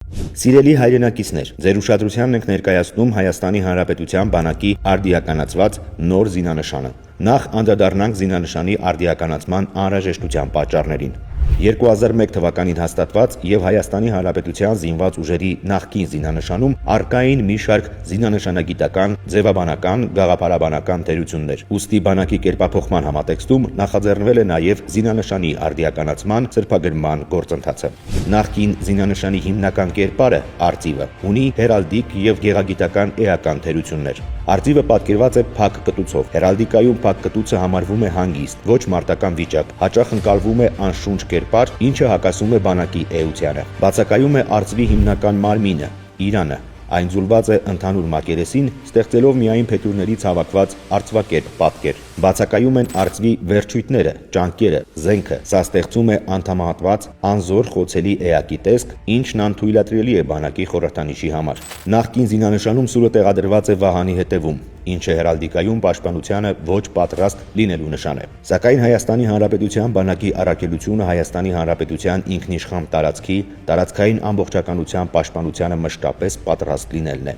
Սիրելի հայրենակիցներ, ձեր ուշադրությանն ենք ներկայացնում Հայաստանի Հանրապետության բանակի արդիականացված նոր զինանշանը։ Նախ անդրադառնանք զինանշանի արդիականացման անհրաժեշտության պատճառներին։ 2001 թվականին հաստատված եւ Հայաստանի Հանրապետության զինված ուժերի նախկին զինանշանում առկա էին մի շարք զինանշանագիտական, ձևաբանական, գաղափարաբանական թերություններ։ Ուստի բանակի կերպափոխման համատեքստում նախաձեռնվել է նաեւ զինանշանի արդիականացման սրբագրման գործընթացը։ Նախկին զինանշանի հիմնական կերպարը արծիվը ունի հերալդիկ եւ գեղագիտական էական թերություններ։ Արծիվը պատկերված է փակ կտուցով։ Հերալդիկայում փակ կտուցը համարվում է հանգիստ, ոչ մարտական վիճակ, հաճախ ընկալվում է անշունչ կերպար, ինչը հակասում է բանակի էությանը։ Բացակայում է արծվի հիմնական մարմինը՝ իրանը։ Այն ձուլված է ընդհանուր մակերեսին, ստեղծելով միայն փետուրներից հավաքված արծվակերպ պատկեր։ Բացակայում են արծվի վերջույթները, ճանկերը, զենքը։ Սա ստեղծում է անդամահատված, անզոր խոցելի էակի տեսք, ինչն անթույլատրելի է բանակի խորհրդանիշի համար։ Նախկին զինանշանում սուրը տեղադրված է վահանի հետևում, ինչը հերալդիկայում պաշտպանությանը ոչ պատրաստ լինելու նշան է։ Սակայն Հայաստանի Հանրապետության բանակի առաքելությունը Հայաստանի Հանրապետության ինքնիշխան տարածքի, տարածքային ամբողջականության պաշտպանությանը մշտապես պատրաստ լինելն է։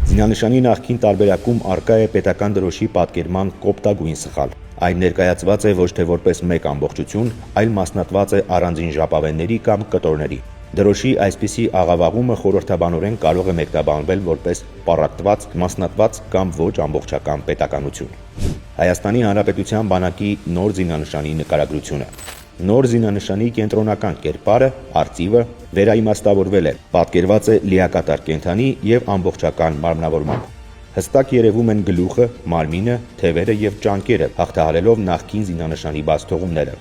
Զինանշանի նախկին տարբերակում առկա է պետական դրոշի պատկերման կոպտագույն սխալ։ Այն ներկայացված է ոչ թե որպես մեկ ամբողջություն, այլ մասնատված է առանձին ժապավենների կամ կտորների։ Դրոշի այսպիսի աղավաղումը խորհրդաբանորեն կարող է մեկնաբանվել որպես պառակտված, մասնատված կամ ոչ ամբողջական պետականություն։ Հայաստանի Հանրապետության բանակի նոր զինանշանի նկարագրությունը։ Նոր զինանշանի կենտրոնական կերպարը, արծիվը, վերաիմաստավորվել է, պատկերված է լիակատար կենդանի եւ ամբողջական մարմնավորմամբ։ Հստակ երևում են գլուխը, մարմինը, թևերը եւ ճանկերը, հաղթահարելով նախկին զինանշանի բաց թողումները։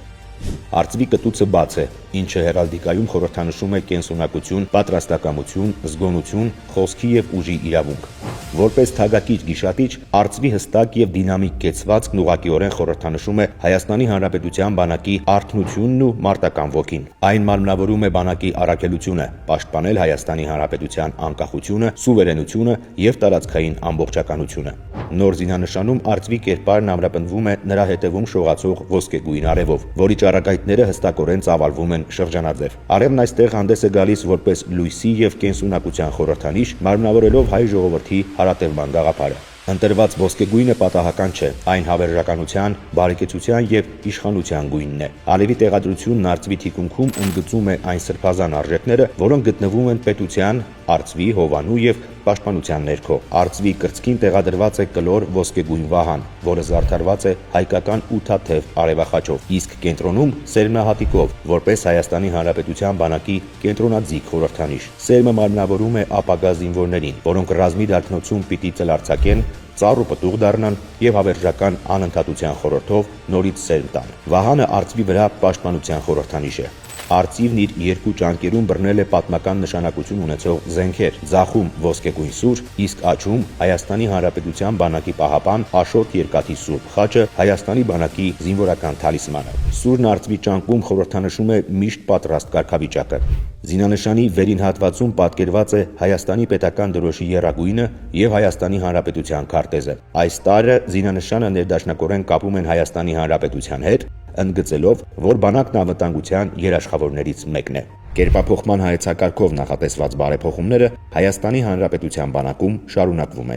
Արծվի կտուցը բաց է, ինչը հերալդիկայում խորհրդանշում է կենսունակություն, պատրաստակամություն, զգոնություն, խոսքի եւ ուժի իրավունք։ Որպես թագակիր գիշատիչ, արծվի հստակ եւ դինամիկ կեցվածքն ուղղակիորեն խորհրդանշում է Հայաստանի Հանրապետության բանակի արթնությունն ու մարտական ոգին։ Այն մարմնավորում է բանակի առաքելությունը՝ պաշտպանել Հայաստանի Հանրապետության անկախությունը, սուվերենությունը եւ տարածքային ամբողջականությունը։ Նոր զինանշանում արծվի կերպարն ամրապնդվում է նրա հետևում շողացող ոսկեգույն արևով, որի ճառագայթները հստակորեն ծավալվում են շրջանաձև։ Արևն այստեղ հանդես է գալիս որպես լույսի եւ կենսունակության խորհրդանիշ, մարմնավորելով հայ ժողովրդի հարատևման գաղափարը։ Ընտրված ոսկեգույնը պատահական չէ, այն հավերժականության, բարեկեցության եւ իշխանության գույնն է։ Արևի տեղադրությունն արծվի թիկունքում ընդգծում է այն սրբազան արժեքները, որոնք գտնվում են պետության, արծվի, հովանու եւ պաշտպանության ներքո։ Արծվի կրծքին տեղադրված է կլոր ոսկեգույն վահան, որը զարդարված է հայկական ութաթև արևախաչով, իսկ կենտրոնում սերմնահատիկով, որպես Հայաստանի Հանրապետության բանակի կենտրոնաձիգ խորհրդանիշ։ Սերմը մարմնավորում է ապագա զինվորներին, որոնք ռազմի դարբնոցում պիտի ծլարձակեն, ծառ ու պտուղ դառնան եւ հավերժական անընդհատության խորհրդով նորից սերմ տան։ Վահանը արծվի վրա պաշտպանության խորհրդանիշ է։ Արծիվն իր երկու ճանկերում բռնել է պատմական նշանակություն ունեցող զենքեր՝ ձախում ոսկեգույն սուր, իսկ աջում Հայաստանի Հանրապետության բանակի պահապան Աշոտ Երկաթի սուրբ խաչը, Հայաստանի բանակի զինվորական թալիսմանը։ Սուրն արծվի ճանկում խորհրդանշում է միշտ պատրաստ կարգավիճակը։ Զինանշանի վերին հատվածում պատկերված է Հայաստանի պետական դրոշի եռագույնը եւ Հայաստանի Հանրապետության քարտեզը։ Այս տարը զինանշանը ներդաշնակորեն կապում են Հայաստանի Հանրապետության հետ, ընդգծելով, որ բանակն անվտանգության երաշխավորներից մեկն է։ Կերպափոխման հայեցակարգով նախատեսված բարեփոխումները Հայաստանի Հանրապետության բանակում շարունակվում են։